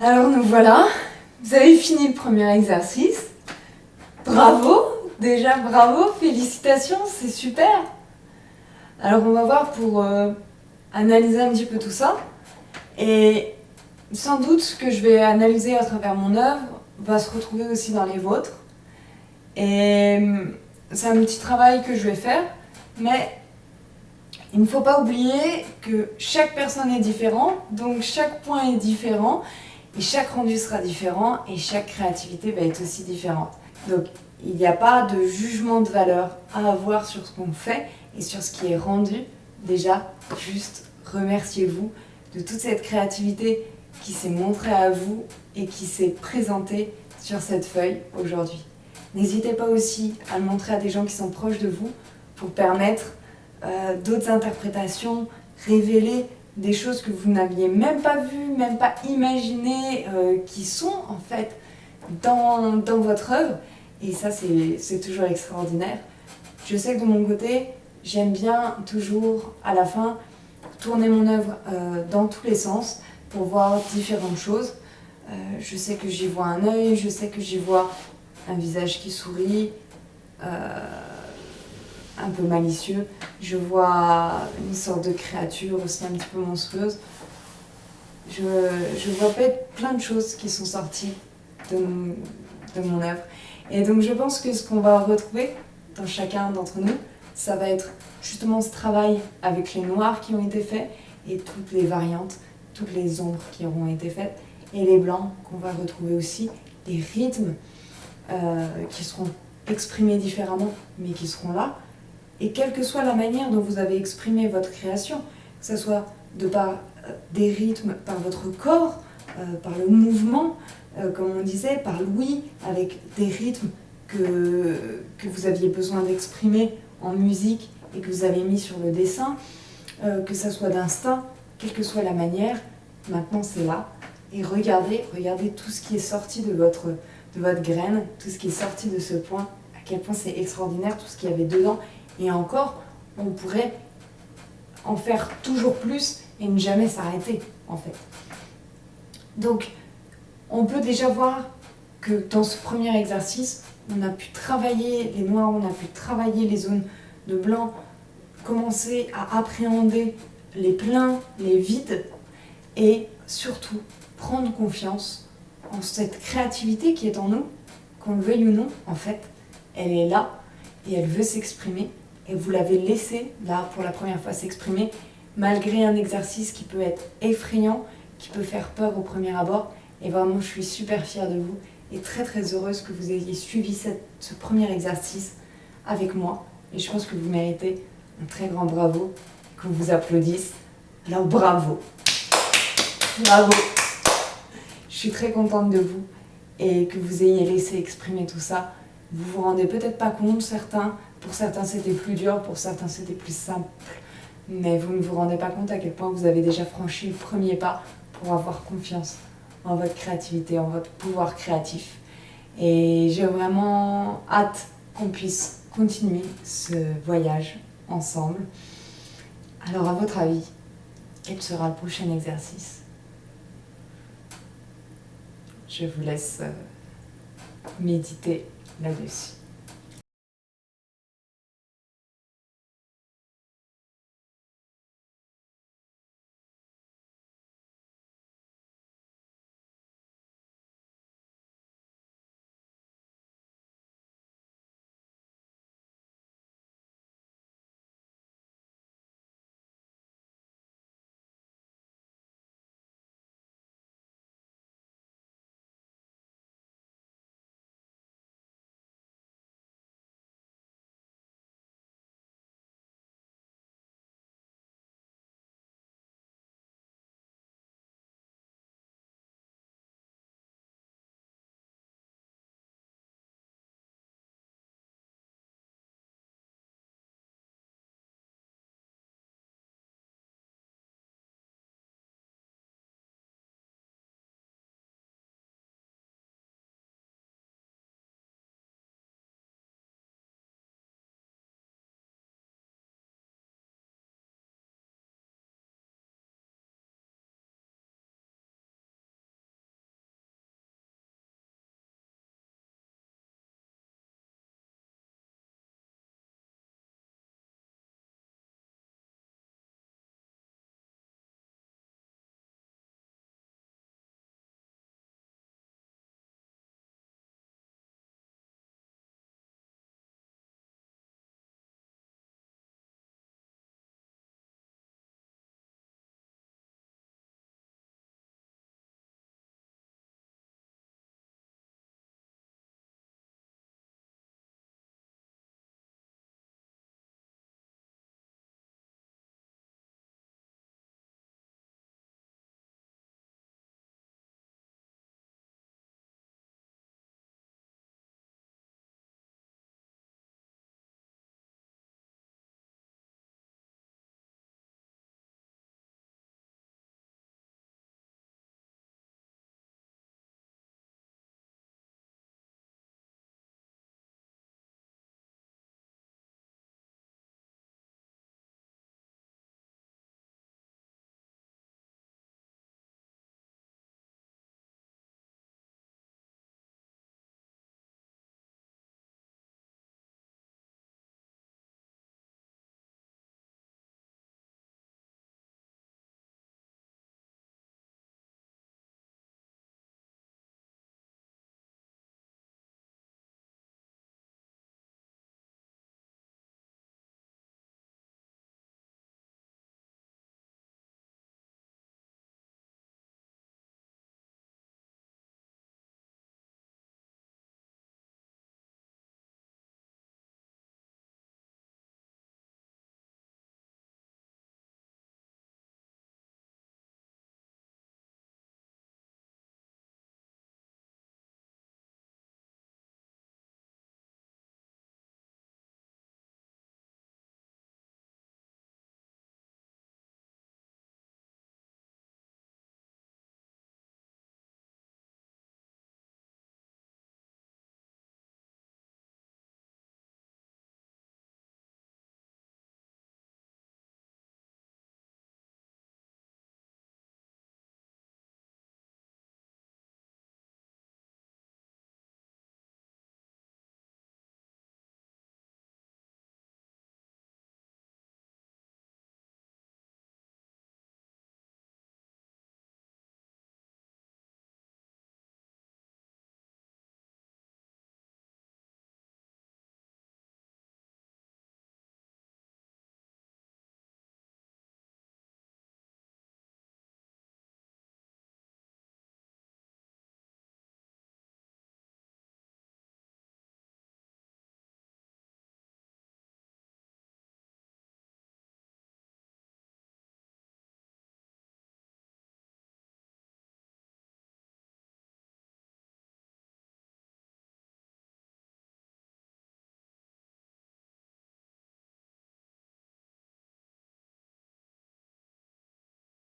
Alors nous voilà, vous avez fini le premier exercice. Bravo, déjà bravo, félicitations, c'est super. Alors on va voir pour analyser un petit peu tout ça. Et sans doute ce que je vais analyser à travers mon œuvre va se retrouver aussi dans les vôtres. Et c'est un petit travail que je vais faire, mais il ne faut pas oublier que chaque personne est différente, donc chaque point est différent, et chaque rendu sera différent, et chaque créativité va être aussi différente. Donc il n'y a pas de jugement de valeur à avoir sur ce qu'on fait et sur ce qui est rendu. Déjà, juste remerciez-vous de toute cette créativité qui s'est montrée à vous et qui s'est présentée sur cette feuille aujourd'hui. N'hésitez pas aussi à le montrer à des gens qui sont proches de vous pour permettre d'autres interprétations, révéler des choses que vous n'aviez même pas vues, même pas imaginées, qui sont en fait dans votre œuvre. Et ça, c'est toujours extraordinaire. Je sais que de mon côté, j'aime bien toujours, à la fin, tourner mon œuvre dans tous les sens pour voir différentes choses. Je sais que j'y vois un œil, je sais que j'y vois un visage qui sourit, un peu malicieux. Je vois une sorte de créature aussi un petit peu monstrueuse. Je vois plein de choses qui sont sorties de mon œuvre. Et donc je pense que ce qu'on va retrouver dans chacun d'entre nous, ça va être justement ce travail avec les noirs qui ont été faits et toutes les variantes, toutes les ombres qui auront été faites et les blancs qu'on va retrouver aussi, les rythmes qui seront exprimés différemment mais qui seront là. Et quelle que soit la manière dont vous avez exprimé votre création, que ce soit de par des rythmes, par votre corps, par le mouvement, comme on disait, par l'ouïe, avec des rythmes que vous aviez besoin d'exprimer en musique et que vous avez mis sur le dessin, que ça soit d'instinct, quelle que soit la manière, maintenant c'est là. Et regardez tout ce qui est sorti de votre graine, tout ce qui est sorti de ce point, à quel point c'est extraordinaire, tout ce qu'il y avait dedans. Et encore, on pourrait en faire toujours plus et ne jamais s'arrêter, en fait. Donc, on peut déjà voir que dans ce premier exercice, on a pu travailler les noirs, on a pu travailler les zones de blanc, commencer à appréhender les pleins, les vides, et surtout prendre confiance en cette créativité qui est en nous, qu'on le veuille ou non, en fait, elle est là et elle veut s'exprimer. Et vous l'avez laissé, là, pour la première fois s'exprimer, malgré un exercice qui peut être effrayant, qui peut faire peur au premier abord. Et vraiment, je suis super fière de vous et très très heureuse que vous ayez suivi ce premier exercice avec moi. Et je pense que vous méritez un très grand bravo, qu'on vous applaudisse. Alors bravo! Bravo! Je suis très contente de vous et que vous ayez laissé exprimer tout ça. Vous vous rendez peut-être pas compte, pour certains c'était plus dur, pour certains c'était plus simple, mais vous ne vous rendez pas compte à quel point vous avez déjà franchi le premier pas pour avoir confiance en votre créativité, en votre pouvoir créatif. Et j'ai vraiment hâte qu'on puisse continuer ce voyage ensemble. Alors à votre avis, quel sera le prochain exercice ? Je vous laisse méditer là-dessus.